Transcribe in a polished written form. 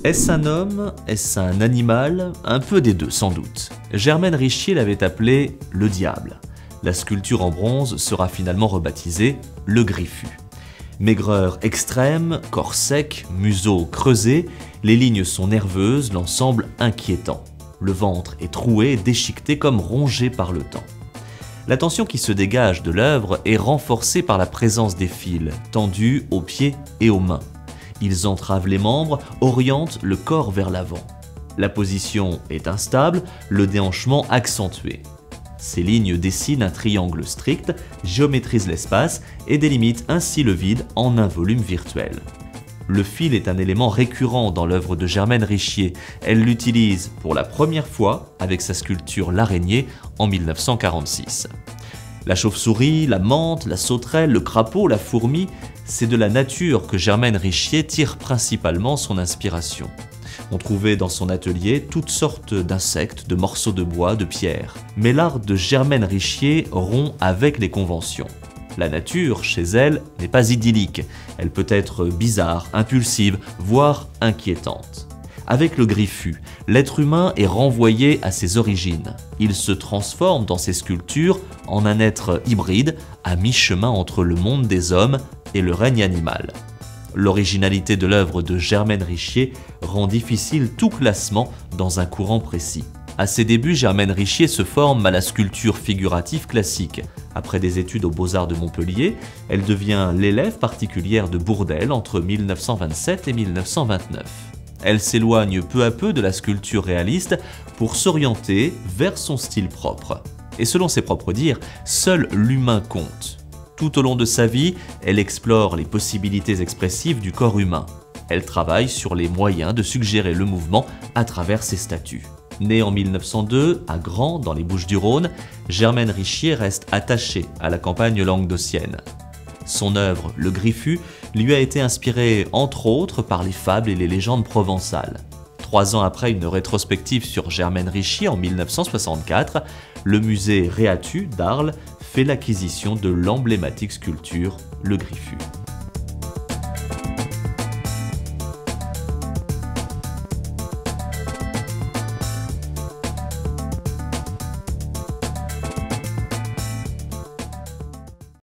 Est-ce un homme? Est-ce un animal? Un peu des deux sans doute. Germaine Richier l'avait appelé le diable. La sculpture en bronze sera finalement rebaptisée le Griffu. Maigreur extrême, corps sec, museau creusé, les lignes sont nerveuses, l'ensemble inquiétant. Le ventre est troué, déchiqueté comme rongé par le temps. La tension qui se dégage de l'œuvre est renforcée par la présence des fils, tendus aux pieds et aux mains. Ils entravent les membres, orientent le corps vers l'avant. La position est instable, le déhanchement accentué. Ces lignes dessinent un triangle strict, géométrisent l'espace et délimitent ainsi le vide en un volume virtuel. Le fil est un élément récurrent dans l'œuvre de Germaine Richier. Elle l'utilise pour la première fois avec sa sculpture L'araignée en 1946. La chauve-souris, la menthe, la sauterelle, le crapaud, la fourmi, c'est de la nature que Germaine Richier tire principalement son inspiration. On trouvait dans son atelier toutes sortes d'insectes, de morceaux de bois, de pierres. Mais l'art de Germaine Richier rompt avec les conventions. La nature, chez elle, n'est pas idyllique. Elle peut être bizarre, impulsive, voire inquiétante. Avec le Griffu, l'être humain est renvoyé à ses origines. Il se transforme dans ses sculptures en un être hybride, à mi-chemin entre le monde des hommes et le règne animal. L'originalité de l'œuvre de Germaine Richier rend difficile tout classement dans un courant précis. À ses débuts, Germaine Richier se forme à la sculpture figurative classique. Après des études aux Beaux-Arts de Montpellier, elle devient l'élève particulière de Bourdelle entre 1927 et 1929. Elle s'éloigne peu à peu de la sculpture réaliste pour s'orienter vers son style propre. Et selon ses propres dires, seul l'humain compte. Tout au long de sa vie, elle explore les possibilités expressives du corps humain. Elle travaille sur les moyens de suggérer le mouvement à travers ses statues. Née en 1902, à Grand, dans les Bouches-du-Rhône, Germaine Richier reste attachée à la campagne languedocienne. Son œuvre, le Griffu, lui a été inspirée entre autres par les fables et les légendes provençales. 3 ans après une rétrospective sur Germaine Richier en 1964, le musée Réatu d'Arles fait l'acquisition de l'emblématique sculpture Le Griffu.